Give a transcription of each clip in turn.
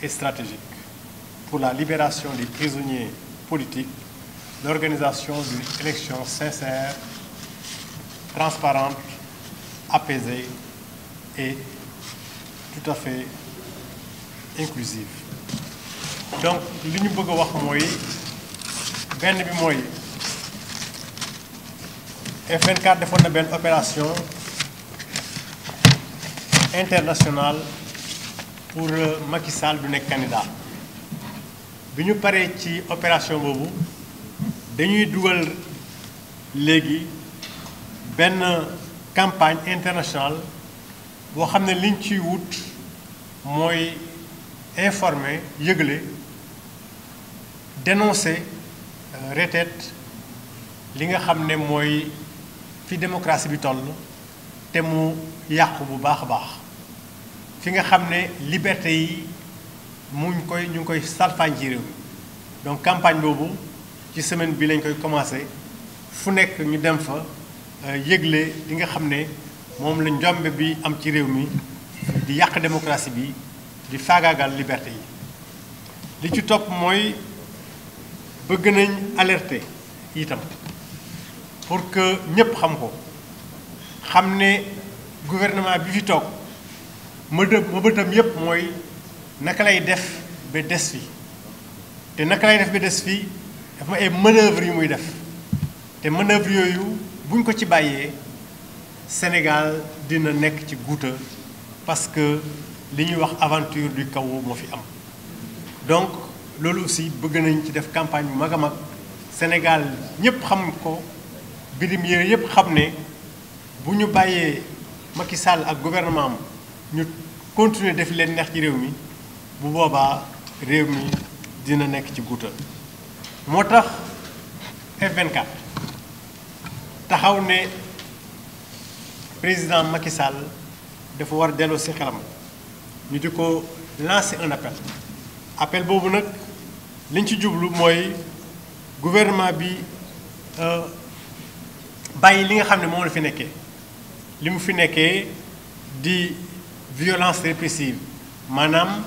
et stratégique pour la libération des prisonniers politiques, l'organisation d'une élection sincère, transparente, apaisée et tout à fait inclusive. Donc li ñu bëgg a wax mooy benn bi mooy F24 defoon na benn opération internationale pour Macky Sall du nekk candidat bi ñu paree ci opération boobu dañuy dugal léegi benn campagne internationale boo xam ne liñ ciy wut mooy informer yëgle dénoncer retet li nga xam ne mooy fi démocratie bi toll te mu yàqu bu baax a baax fi nga xam ne liberté yi ñu ngi koy salfaañ ci réew mi donc campagne boobu ci semaine bi lañ koy commencé fu nekk ñu dem fa yëgle li nga xam ne moom la njombe bi am ci réew mi di yàq démocratie bi di faagaagal liberté yi li ci topp mooy bëgg nañ alerter itam pour que ñépp xam ko xam ne gouvernement bi fi toog ma bëtam yépp mooy naka lay def ba des fi te naka lay def ba des fi dafa ay manœuvre yu muy def te manœuvre yooyu buñ ko ci bàyyee Sénégal dina nekk ci guuta parce que li ñuy wax aventure du chaos moo fi am donc loolu aussi bëgg nañ ci def campagne bu mag a mag Sénégal ñépp xam ko birim yére yépp xam ne bu ñu bàyyee Macky Sall ak gouvernement am ñu continuer def leen neex ci réew mi bu boobaa réew mi dina nekk ci guuta moo tax F24 taxaw ne président Macky Sall dafa war delloo si xelam ñu di ko lancer un appel boobu nag liñ ci jublu mooy gouvernement bi bàyyi li nga xam ne moom la fi nekkee li mu fi nekkee di violence répressive maanaam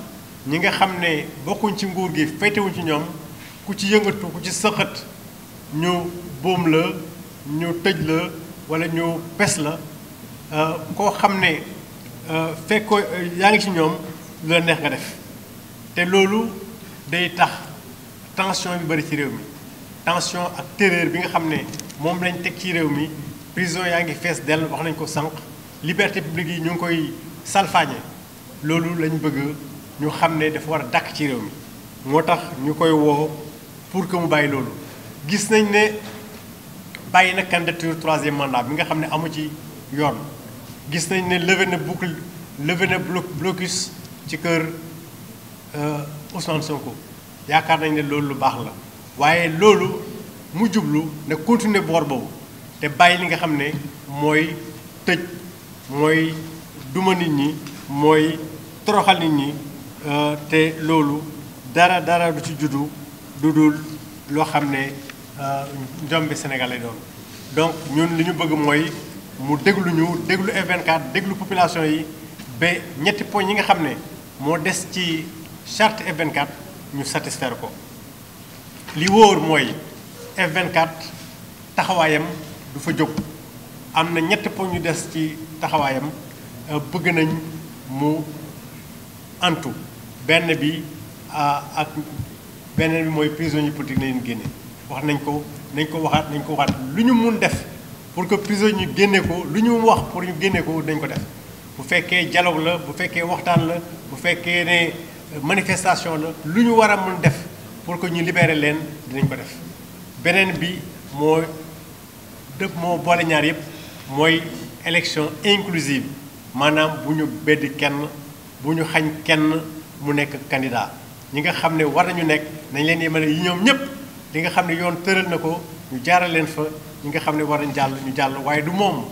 ñi nga xam ne bokkuñ ci nguur gi féetewuñ ci ñoom ku ci yëngatu ku ci sëqat ñu boom la ñu tëj la walla ñu pes la koo xam ne fekkoo yaa ngi ci ñoom lu la neex nga def te loolu day tax tension bi bari ci réew mi tension ak terreur bi nga xam ne moom lañ teg ci réew mi prison yaa ngi fees dell wax nañ ko sànq liberté publique yi ñu ngi koy salfaañe loolu lañ bëgg ñu xam ne dafa war a dàkk ci réew mi moo tax ñu koy woo pour que mu bàyyi loolu gis nañ ne bàyyi na candidature troisième mandat bi nga xam ne amu ci yoon gis nañ ne levé na blocus ci kër Ousmane Sonko yaakaar nañ ne loolu lu baax la waaye loolu mu jublu ne continuer boor boobu te bàyyi li nga xam ne mooy tëj mooy duma nit ñi mooy toroxal nit ñi te loolu dara du ci juddu du dul loo xam ne njombe Sénégal lay doon donc ñun li ñu bëgg mooy mu déglu F24 déglu population yi ba ñetti poñ yi nga xam ne moo des ci charte F24 ñu satisfaire ko li wóor mooy F24 taxawaayam du fa jóg am na ñetti poñ yu des ci taxawaayam bëgg nañ mu antu benn bi ak beneen bi mooy prisonniers politiques nañ leen génne wax nañ ko waxaat lu ñu mun def pour que prisonniers ñu génne ko lu ñu wax pour ñu génne ko dañ ko def bu fekkee dialogue la bu fekkee waxtaan la bu fekkee ne manifestation la lu ñu war a mun def pour que ñu libérer leen dinañ ko def beneen bi moo boole ñaar yëpp mooy élection inclusive maanaam bu ñu beddi kenn bu ñu xañ kenn mu nekk candidat ñi nga xam ne war nañu nekk nañ leen yemale yi ñoom ñëpp li nga xam ne yoon tëral na ko ñu jaaral leen fa ñi nga xam ne war nañ jàll ñu jàll waaye du moom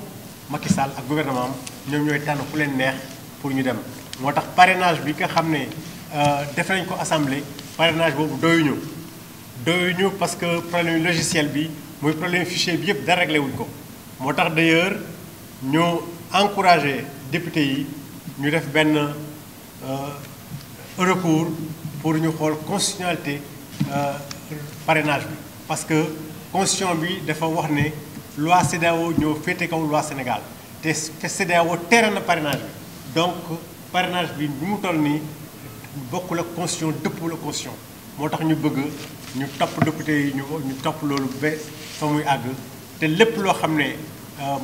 Macky Sall ak gouvernement am ñoom ñooy tànn ku leen neex pour ñu dem moo tax parrainage bi nga xam ne def nañ ko assemblée parrainage boobu doyuñu parce que problème logiciel bi muy problème fichier bi yëpp dara réglé wuñ ko moo tax d'ailleurs ñu encouragé député yi ñu def benn recours pour ñu xool constitutionnalité parrainage bi parce que constitution bi dafa wax ne loi CEDEAO ñoo féete kaw loi Sénégal te CEDEAO tere na parrainage bi donc parrainage bi bi mu toll nii bokk la constitution dëpp la constitution moo tax ñu bëgg ñu topp député yi ñu topp loolu ba fa muy àgg te lépp loo xam ne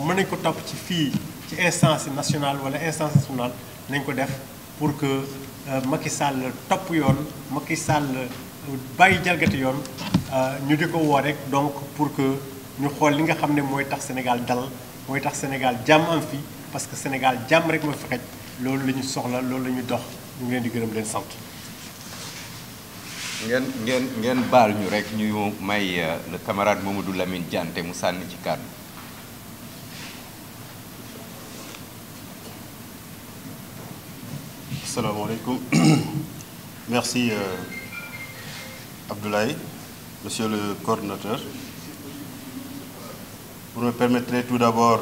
mën nañ ko topp ci fii ci instance nationale wala instance nationale nañ ko def pour que Macky Sall topp yoon Macky Sall bàyyi jalgati yoon ñu di ko woo rek donc pour que ñu xool li nga xam ne mooy tax Sénégal dal mooy tax Sénégal jàmm am fi parce que Sénégal jàmm rek moo fi xej loolu la ñu soxla loolu la ñu dox ñu ngi leen di gërëm leen sant. ngeen baal ñu rek ñu may le camarade Mamadou Lamine Diante mu sànni ci kàddu. Asalaamaaleykum. Merci Abdoulaye, monsieur le coordinateur. Vous me permettrez tout d'abord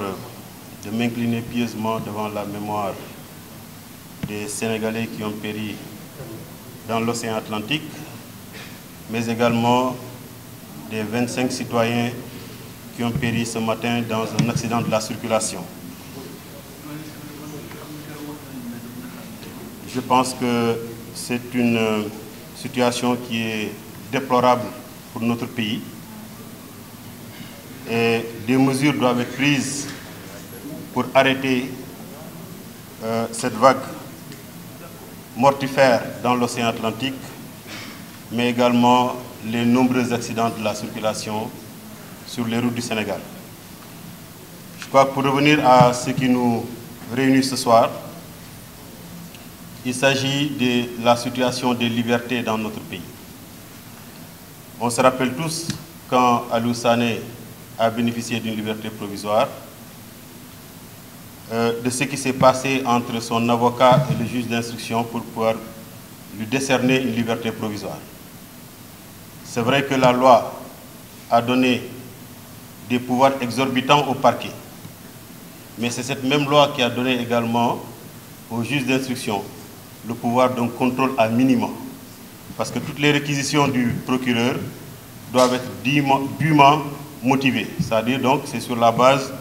de m'incliner pieusement devant la mémoire des Sénégalais qui ont péri dans l'océan Atlantique, mais également des 25 citoyens qui ont péri ce matin dans un accident de la circulation. Je pense que c'est une situation qui est déplorable pour notre pays et des mesures doivent être prises pour arrêter cette vague mortifère dans l'océan Atlantique, mais également les nombreux accidents de la circulation sur les routes du Sénégal. Je crois que pour revenir à ce qui nous réunit ce soir, il s'agit de la situation des libertés dans notre pays. On se rappelle tous quand Aliou Sané a bénéficié d'une liberté provisoire, de ce qui s'est passé entre son avocat et le juge d'instruction pour pouvoir lui décerner une liberté provisoire. C'est vrai que la loi a donné des pouvoirs exorbitants au parquet, mais c'est cette même loi qui a donné également au juge d'instruction le pouvoir d'un contrôle à minima, parce que toutes les réquisitions du procureur doivent être dûment motivées, c'est-à-dire donc c'est sur la base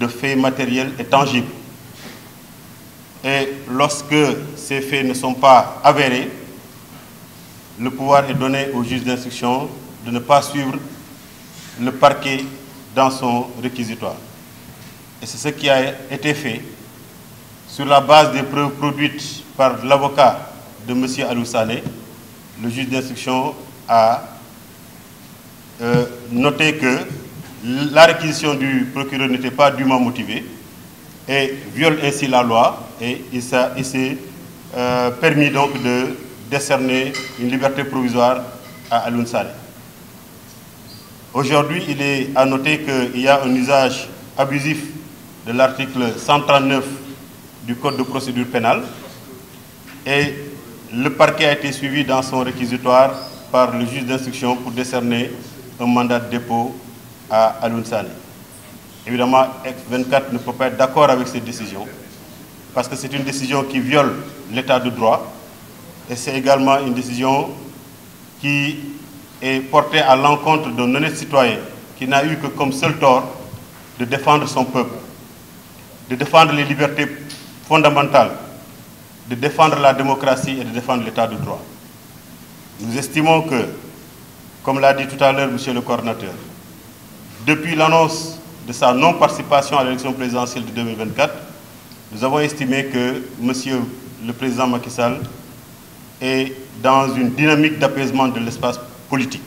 de faits matériels et tangibles. Et lorsque ces faits ne sont pas avérés, le pouvoir est donné au juge d'instruction de ne pas suivre le parquet dans son réquisitoire. Et c'est ce qui a été fait sur la base des preuves produites par l'avocat de M. Aliou Sané. Le juge d'instruction a noté que la réquisition du procureur n'était pas dûment motivée et viole ainsi la loi, et il s'est permis donc de décerner une liberté provisoire à Aliou Sané. Aujourd'hui, il est à noter qu'il y a un usage abusif de l'article 139 du Code de procédure pénale, et le parquet a été suivi dans son réquisitoire par le juge d'instruction pour décerner un mandat de dépôt à Aliou Sané. Évidemment, F24 ne peut pas être d'accord avec cette décision, parce que c'est une décision qui viole l'état de droit, et c'est également une décision qui est portée à l'encontre d'un honnête citoyen qui n'a eu que comme seul tort de défendre son peuple, de défendre les libertés fondamentales, de défendre la démocratie et de défendre l'état de droit. Nous estimons que, comme l'a dit tout à l'heure monsieur le coordinateur, depuis l'annonce de sa non-participation à l'élection présidentielle de 2024, nous avons estimé que monsieur le président Macky Sall est dans une dynamique d'apaisement de l'espace politique.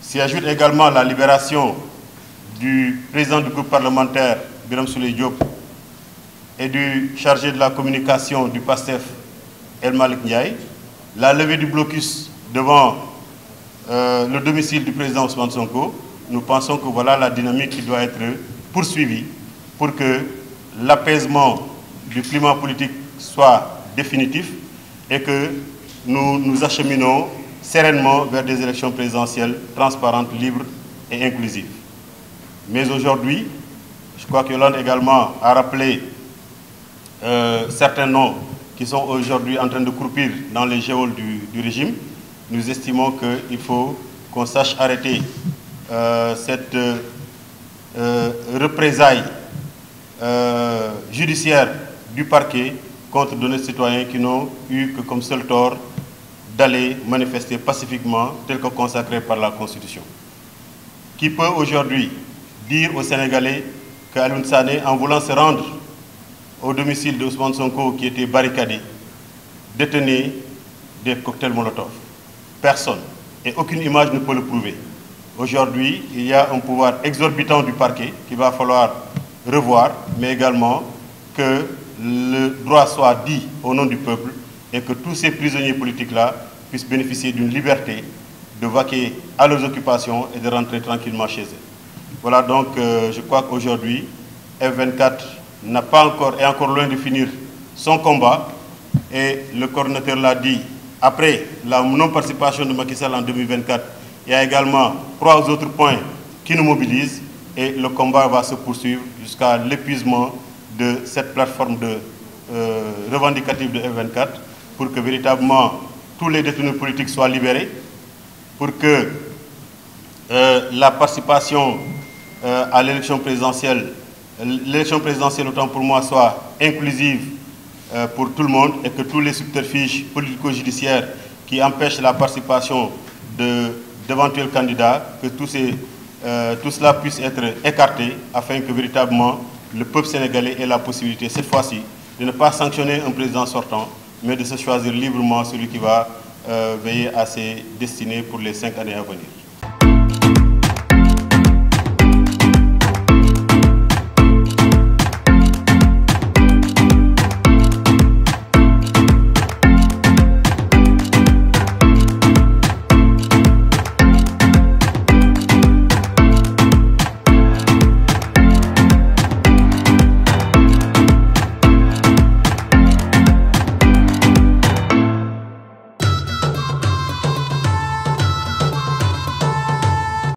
S'y ajoute également la libération du président du groupe parlementaire, Birame Souleye Diop, et du chargé de la communication du PASTEF, El Malick Ndiaye, la levée du blocus devant le domicile du président Ousmane Sonko. Nous pensons que voilà la dynamique qui doit être poursuivie pour que l'apaisement du climat politique soit définitif et que nous nous acheminons sereinement vers des élections présidentielles transparentes, libres et inclusives. Mais aujourd'hui, je crois que Yolande également a rappelé certains noms qui sont aujourd'hui en train de croupir dans les geôles du régime, nous estimons qu'il faut qu'on sache arrêter cette représailles judiciaires du parquet contre de nos citoyens qui n'ont eu que comme seul tort d'aller manifester pacifiquement tel que consacré par la Constitution. Qui peut aujourd'hui dire aux Sénégalais qu'Alioune Sané, en voulant se rendre au domicile de Ousmane Sonko qui était barricadé, détenait des cocktails Molotov? Personne. Et aucune image ne peut le prouver. Aujourd'hui, il y a un pouvoir exorbitant du parquet qu'il va falloir revoir, mais également que le droit soit dit au nom du peuple et que tous ces prisonniers politiques-là puissent bénéficier d'une liberté de vaquer à leurs occupations et de rentrer tranquillement chez eux. Voilà donc, je crois qu'aujourd'hui, F24 n'a pas encore, est encore loin de finir son combat, et le coordinateur l'a dit, après la non-participation de Macky Sall en 2024, il y a également 3 autres points qui nous mobilisent, et le combat va se poursuivre jusqu'à l'épuisement de cette plateforme revendicative de F24 pour que véritablement tous les détenus politiques soient libérés, pour que la participation à l'élection présidentielle autant pour moi soit inclusive pour tout le monde, et que tous les subterfuges politico-judiciaires qui empêchent la participation d'éventuels candidats, que tout cela puisse être écarté afin que véritablement le peuple sénégalais ait la possibilité cette fois-ci de ne pas sanctionner un président sortant, mais de se choisir librement celui qui va veiller à ses destinées pour les 5 années à venir.